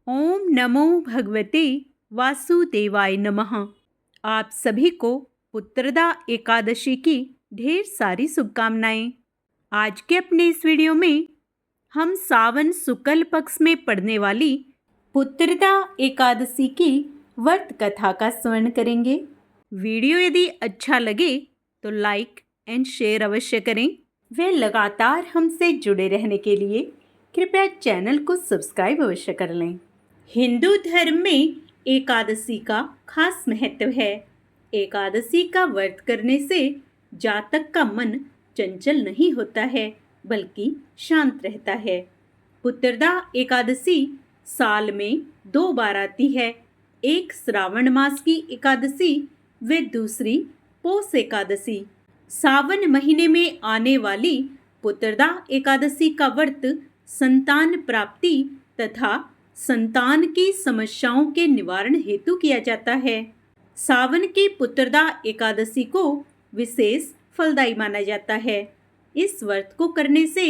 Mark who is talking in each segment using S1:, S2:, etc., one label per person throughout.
S1: ओम नमो भगवते वासुदेवाय नमः। आप सभी को पुत्रदा एकादशी की ढेर सारी शुभकामनाएं। आज के अपने इस वीडियो में हम सावन शुक्ल पक्ष में पड़ने वाली पुत्रदा एकादशी की व्रत कथा का स्मरण करेंगे। वीडियो यदि अच्छा लगे तो लाइक एंड शेयर अवश्य करें। वे लगातार हमसे जुड़े रहने के लिए कृपया चैनल को सब्सक्राइब अवश्य कर लें। हिंदू धर्म में एकादशी का खास महत्व है। एकादशी का व्रत करने से जातक का मन चंचल नहीं होता है, बल्कि शांत रहता है। पुत्रदा एकादशी साल में 2 बार आती है। एक श्रावण मास की एकादशी व दूसरी पौष एकादशी। सावन महीने में आने वाली पुत्रदा एकादशी का व्रत संतान प्राप्ति तथा संतान की समस्याओं के निवारण हेतु किया जाता है। सावन की पुत्रदा एकादशी को विशेष फलदायी माना जाता है। इस व्रत को करने से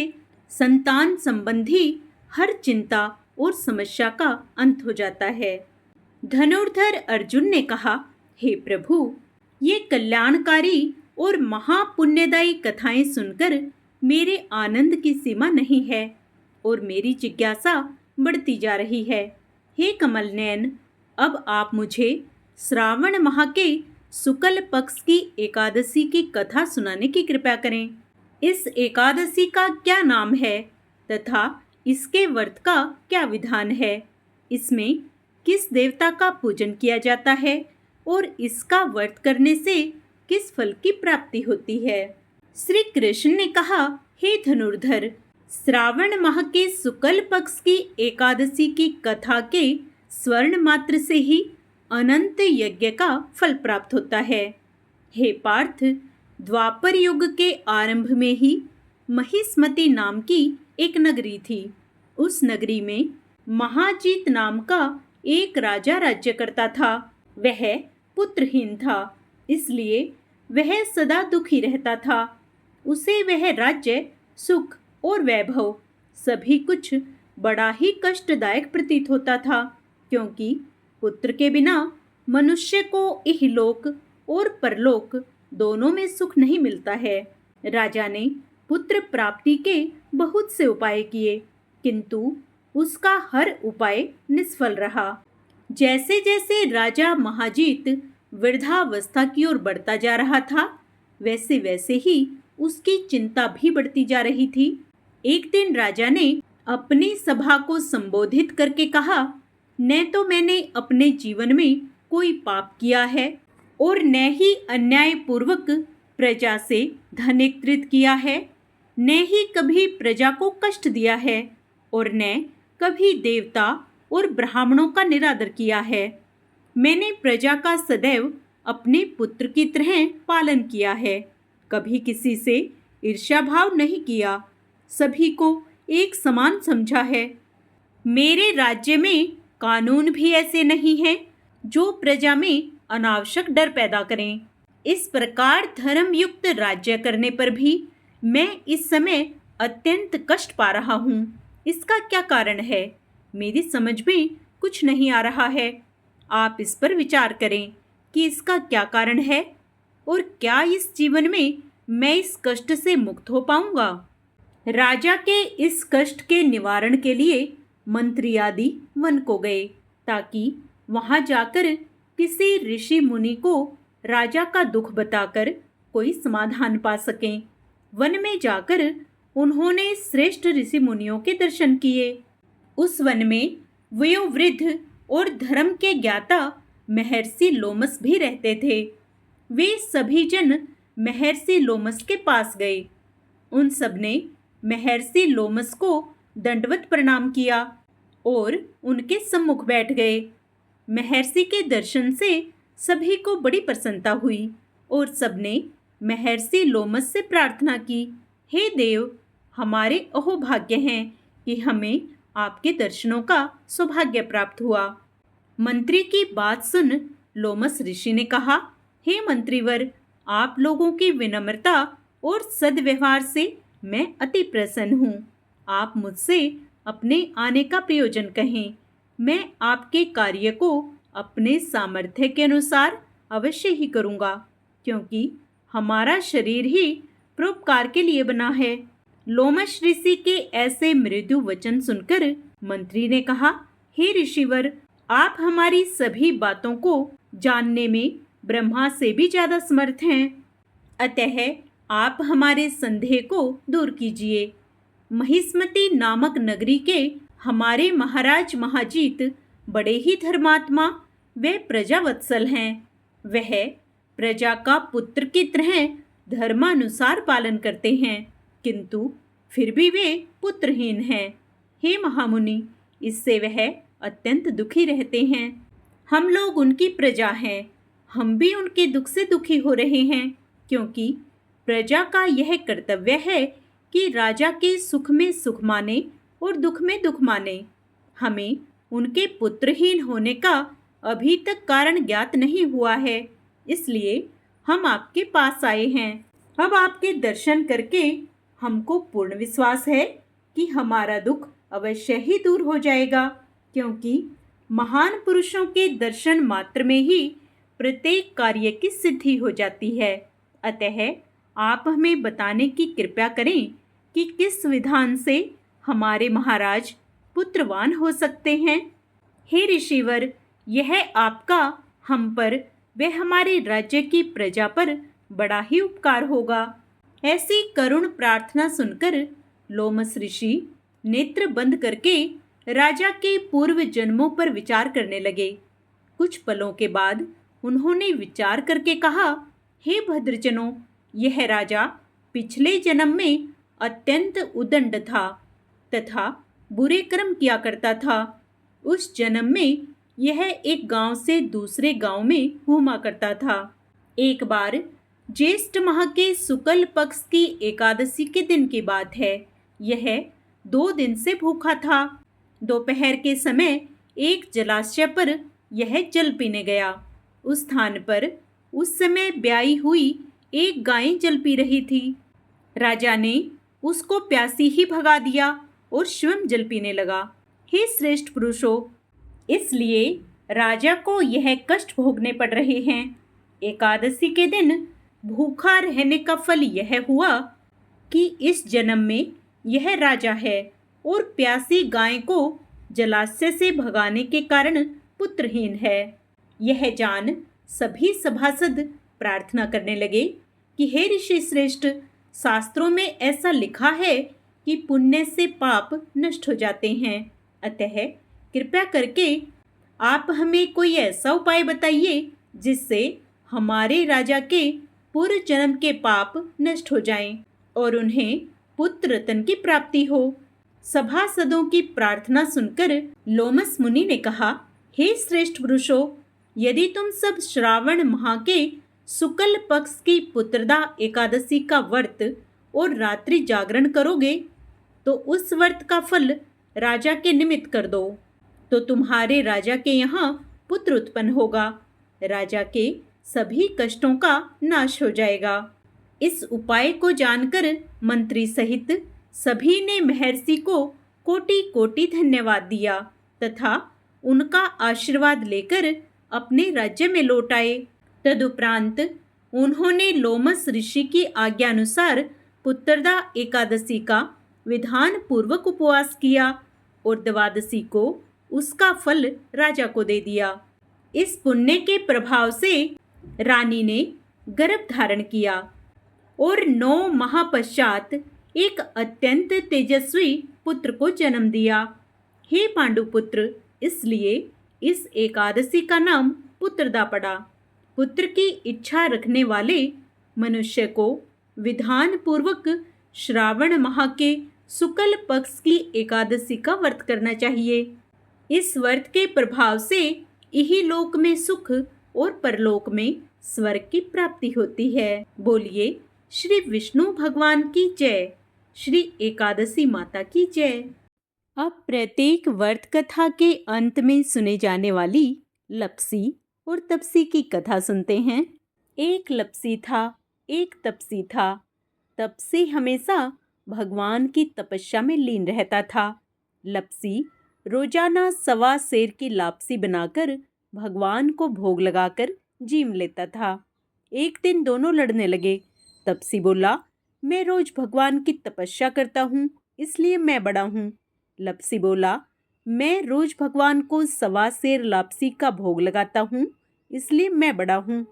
S1: संतान संबंधी हर चिंता और समस्या का अंत हो जाता है। धनुर्धर अर्जुन ने कहा, हे प्रभु, ये कल्याणकारी और महापुण्यदायी कथाएं सुनकर मेरे आनंद की सीमा नहीं है और मेरी जिज्ञासा बढ़ती जा रही है। हे कमल नयन, अब आप मुझे श्रावण माह के शुक्ल पक्ष की एकादशी की कथा सुनाने की कृपा करें। इस एकादशी का क्या नाम है तथा इसके व्रत का क्या विधान है? इसमें किस देवता का पूजन किया जाता है और इसका व्रत करने से किस फल की प्राप्ति होती है? श्री कृष्ण ने कहा, हे धनुर्धर, श्रावण माह के शुक्ल पक्ष की एकादशी की कथा के स्वर्ण मात्र से ही अनंत यज्ञ का फल प्राप्त होता है। हे पार्थ, द्वापर युग के आरंभ में ही महिष्मति नाम की एक नगरी थी। उस नगरी में महाजीत नाम का एक राजा राज्य करता था। वह पुत्रहीन था, इसलिए वह सदा दुखी रहता था। उसे वह राज्य, सुख और वैभव सभी कुछ बड़ा ही कष्टदायक प्रतीत होता था, क्योंकि पुत्र के बिना मनुष्य को इहलोक और परलोक दोनों में सुख नहीं मिलता है। राजा ने पुत्र प्राप्ति के बहुत से उपाय किए, किंतु उसका हर उपाय निष्फल रहा। जैसे जैसे राजा महाजीत वृद्धावस्था की ओर बढ़ता जा रहा था, वैसे वैसे ही उसकी चिंता भी बढ़ती जा रही थी। एक दिन राजा ने अपनी सभा को संबोधित करके कहा, न तो मैंने अपने जीवन में कोई पाप किया है और न ही अन्यायपूर्वक प्रजा से धन एकत्रित किया है, न ही कभी प्रजा को कष्ट दिया है और न कभी देवता और ब्राह्मणों का निरादर किया है। मैंने प्रजा का सदैव अपने पुत्र की तरह पालन किया है, कभी किसी से ईर्ष्या भाव नहीं किया, सभी को एक समान समझा है। मेरे राज्य में कानून भी ऐसे नहीं हैं जो प्रजा में अनावश्यक डर पैदा करें। इस प्रकार धर्मयुक्त राज्य करने पर भी मैं इस समय अत्यंत कष्ट पा रहा हूँ। इसका क्या कारण है? मेरी समझ में कुछ नहीं आ रहा है। आप इस पर विचार करें कि इसका क्या कारण है और क्या इस जीवन में मैं इस कष्ट से मुक्त हो पाऊंगा। राजा के इस कष्ट के निवारण के लिए मंत्री आदि वन को गए, ताकि वहां जाकर किसी ऋषि मुनि को राजा का दुख बताकर कोई समाधान पा सकें। वन में जाकर उन्होंने श्रेष्ठ ऋषि मुनियों के दर्शन किए। उस वन में वयोवृद्ध और धर्म के ज्ञाता महर्षि लोमस भी रहते थे। वे सभी जन महर्षि लोमस के पास गए। उन सबने महर्षि लोमस को दंडवत प्रणाम किया और उनके सम्मुख बैठ गए। महर्षि के दर्शन से सभी को बड़ी प्रसन्नता हुई और सबने महर्षि लोमस से प्रार्थना की, हे देव, हमारे अहोभाग्य हैं कि हमें आपके दर्शनों का सौभाग्य प्राप्त हुआ। मंत्री की बात सुन लोमस ऋषि ने कहा, हे मंत्रीवर, आप लोगों की विनम्रता और सद्व्यवहार से मैं अति प्रसन्न हूँ। आप मुझसे अपने आने का प्रयोजन कहें। मैं आपके कार्य को अपने सामर्थ्य के अनुसार अवश्य ही करूँगा, क्योंकि हमारा शरीर ही परोपकार के लिए बना है। लोमश ऋषि के ऐसे मृदु वचन सुनकर मंत्री ने कहा, हे ऋषिवर, आप हमारी सभी बातों को जानने में ब्रह्मा से भी ज्यादा समर्थ हैं। अतः आप हमारे संदेह को दूर कीजिए। महिष्मति नामक नगरी के हमारे महाराज महाजीत बड़े ही धर्मात्मा व प्रजावत्सल हैं। वह प्रजा का पुत्र की तरह धर्मानुसार पालन करते हैं, किंतु फिर भी वे पुत्रहीन हैं। हे महामुनि, इससे वह अत्यंत दुखी रहते हैं। हम लोग उनकी प्रजा हैं, हम भी उनके दुख से दुखी हो रहे हैं, क्योंकि प्रजा का यह कर्तव्य है कि राजा के सुख में सुख माने और दुख में दुख माने। हमें उनके पुत्रहीन होने का अभी तक कारण ज्ञात नहीं हुआ है, इसलिए हम आपके पास आए हैं। अब आपके दर्शन करके हमको पूर्ण विश्वास है कि हमारा दुख अवश्य ही दूर हो जाएगा, क्योंकि महान पुरुषों के दर्शन मात्र में ही प्रत्येक कार्य की सिद्धि हो जाती है। अतः आप हमें बताने की कृपा करें कि किस विधान से हमारे महाराज पुत्रवान हो सकते हैं। हे ऋषिवर, यह आपका हम पर व हमारे राज्य की प्रजा पर बड़ा ही उपकार होगा। ऐसी करुण प्रार्थना सुनकर लोमस ऋषि नेत्र बंद करके राजा के पूर्व जन्मों पर विचार करने लगे। कुछ पलों के बाद उन्होंने विचार करके कहा, हे भद्रजनों, यह राजा पिछले जन्म में अत्यंत उदंड था तथा बुरे कर्म किया करता था। उस जन्म में यह एक गांव से दूसरे गांव में घूमा करता था। एक बार ज्येष्ठ माह के शुक्ल पक्ष की एकादशी के दिन की बात है। यह 2 दिन से भूखा था। दोपहर के समय एक जलाशय पर यह जल पीने गया। उस स्थान पर उस समय ब्याई हुई एक गाय जल पी रही थी। राजा ने उसको प्यासी ही भगा दिया और स्वयं जल पीने लगा। हे श्रेष्ठ पुरुषों, इसलिए राजा को यह कष्ट भोगने पड़ रहे हैं। एकादशी के दिन भूखा रहने का फल यह हुआ कि इस जन्म में यह राजा है और प्यासी गाय को जलाशय से भगाने के कारण पुत्रहीन है। यह जान सभी सभासद प्रार्थना करने लगे कि हे ऋषि श्रेष्ठ, शास्त्रों में ऐसा लिखा है कि पुण्य से पाप नष्ट हो जाते हैं। अतः कृपया करके आप हमें कोई ऐसा उपाय बताइए जिससे हमारे राजा के पूर्व जन्म के पाप नष्ट हो जाएं और उन्हें पुत्र रत्न की प्राप्ति हो। सभासदों की प्रार्थना सुनकर लोमस मुनि ने कहा, हे श्रेष्ठ पुरुषों, यदि तुम सब श्रावण माह के शुक्ल पक्ष की पुत्रदा एकादशी का व्रत और रात्रि जागरण करोगे तो उस व्रत का फल राजा के निमित्त कर दो, तो तुम्हारे राजा के यहाँ पुत्र उत्पन्न होगा। राजा के सभी कष्टों का नाश हो जाएगा। इस उपाय को जानकर मंत्री सहित सभी ने महर्षि को कोटि कोटि धन्यवाद दिया तथा उनका आशीर्वाद लेकर अपने राज्य में लौट आए। तदुपरांत उन्होंने लोमस ऋषि की आज्ञा अनुसार पुत्रदा एकादशी का विधान पूर्वक उपवास किया और द्वादशी को उसका फल राजा को दे दिया। इस पुण्य के प्रभाव से रानी ने गर्भ धारण किया और 9 माह पश्चात एक अत्यंत तेजस्वी पुत्र को जन्म दिया। हे पांडुपुत्र, इसलिए इस एकादशी का नाम पुत्रदा पड़ा। पुत्र की इच्छा रखने वाले मनुष्य को विधान पूर्वक श्रावण माह के शुक्ल पक्ष की एकादशी का व्रत करना चाहिए। इस व्रत के प्रभाव से इही लोक में सुख और परलोक में स्वर्ग की प्राप्ति होती है। बोलिए श्री विष्णु भगवान की जय, श्री एकादशी माता की जय। अब प्रत्येक व्रत कथा के अंत में सुने जाने वाली लपसी और तपसी की कथा सुनते हैं। एक लपसी था, एक तपसी था। तपसी हमेशा भगवान की तपस्या में लीन रहता था। लपसी रोजाना 1.25 की लापसी बनाकर भगवान को भोग लगाकर जीम लेता था। एक दिन दोनों लड़ने लगे। तपसी बोला, मैं रोज भगवान की तपस्या करता हूँ, इसलिए मैं बड़ा हूँ। लपसी बोला, मैं रोज भगवान को 1.25 लापसी का भोग लगाता हूँ, इसलिए मैं बड़ा हूँ।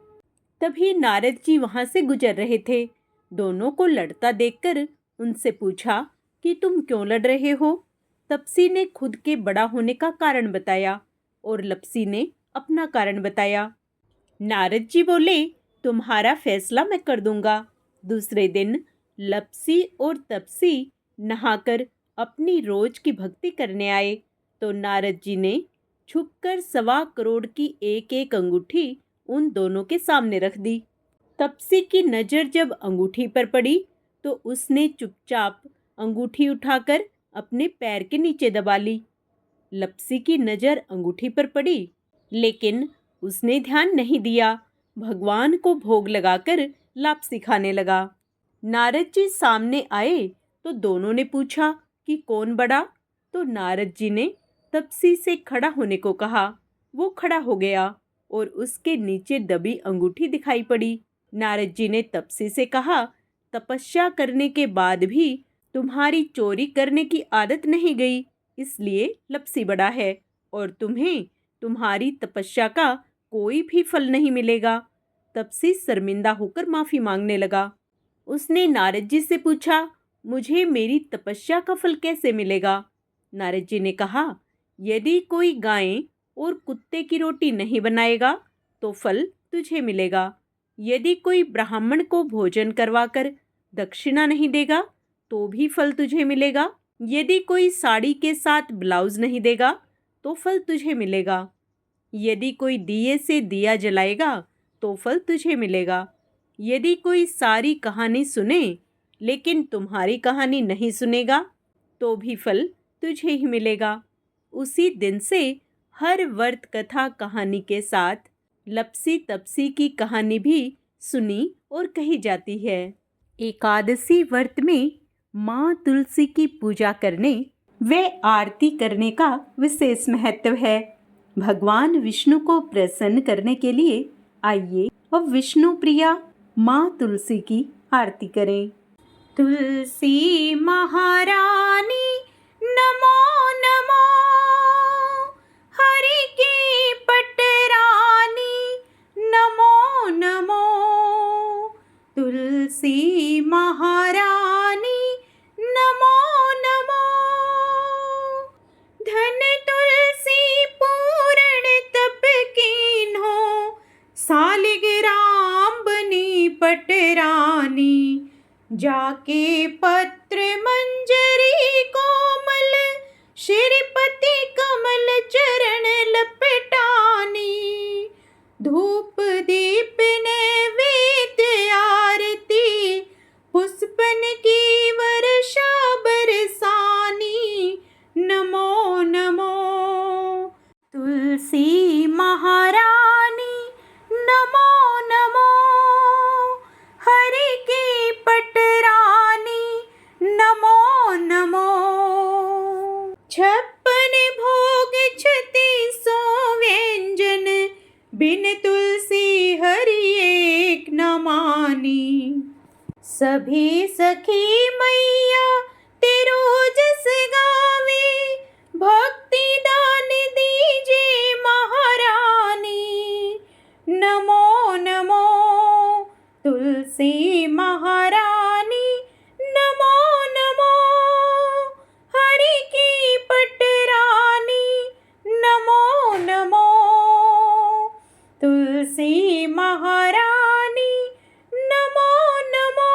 S1: तभी नारद जी वहां से गुजर रहे थे। दोनों को लड़ता देखकर उनसे पूछा कि तुम क्यों लड़ रहे हो। तपसी ने खुद के बड़ा होने का कारण बताया और लपसी ने अपना कारण बताया। नारद जी बोले, तुम्हारा फैसला मैं कर दूंगा। दूसरे दिन लपसी और तपसी नहाकर अपनी रोज की भक्ति करने आए तो नारद जी ने छुपकर 1.25 करोड़ की एक एक अंगूठी उन दोनों के सामने रख दी। तपसी की नजर जब अंगूठी पर पड़ी तो उसने चुपचाप अंगूठी उठाकर अपने पैर के नीचे दबा ली। लपसी की नजर अंगूठी पर पड़ी, लेकिन उसने ध्यान नहीं दिया। भगवान को भोग लगाकर लापसी खाने लगा। नारद जी सामने आए तो दोनों ने पूछा कि कौन बड़ा। तो नारद जी ने तपसी से खड़ा होने को कहा। वो खड़ा हो गया और उसके नीचे दबी अंगूठी दिखाई पड़ी। नारद जी ने तपसी से कहा, तपस्या करने के बाद भी तुम्हारी चोरी करने की आदत नहीं गई, इसलिए लपसी बड़ा है और तुम्हें तुम्हारी तपस्या का कोई भी फल नहीं मिलेगा। तपसी शर्मिंदा होकर माफी मांगने लगा। उसने नारद जी से पूछा, मुझे मेरी तपस्या का फल कैसे मिलेगा। नारद जी ने कहा, यदि कोई गाय और कुत्ते की रोटी नहीं बनाएगा तो फल तुझे मिलेगा। यदि कोई ब्राह्मण को भोजन करवाकर दक्षिणा नहीं देगा तो भी फल तुझे मिलेगा। यदि कोई साड़ी के साथ ब्लाउज नहीं देगा तो फल तुझे मिलेगा। यदि कोई दिए से दिया जलाएगा तो फल तुझे मिलेगा। यदि कोई सारी कहानी सुने लेकिन तुम्हारी कहानी नहीं सुनेगा तो भी फल तुझे ही मिलेगा। उसी दिन से हर व्रत कथा कहानी के साथ लपसी तपसी की कहानी भी सुनी और कही जाती है। एकादशी व्रत में माँ तुलसी की पूजा करने व आरती करने का विशेष महत्व है। भगवान विष्णु को प्रसन्न करने के लिए आइए अब विष्णु प्रिया माँ तुलसी की आरती करें। तुलसी महारानी नमो नमो, हरि की पटरानी नमो नमो। तुलसी महारानी नमो नमो, धन तुलसी पूर्ण तप कीन्हो, सालिग्राम बनी पटरानी। जाके पत्र मंजरी कोमल, श्रीपति कमल चरण लपटानी। धूप दीप नैवेद्य आरती, पुष्पन की वर्षा बरसानी। नमो नमो तुलसी महारानी नमो नमो, हरि की पटरानी नमो नमो। 56 भोग 36 व्यंजन, बिन तुलसी हरि एक न मानी। सभी सखी मैया तेरो जस गावे, भक्ति दान दीजे महारानी। नमो नमो तुलसी महारानी नमो नमो, हरि की पटरानी नमो नमो। तुलसी महारानी नमो नमो।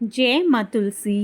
S1: जय माँ तुलसी।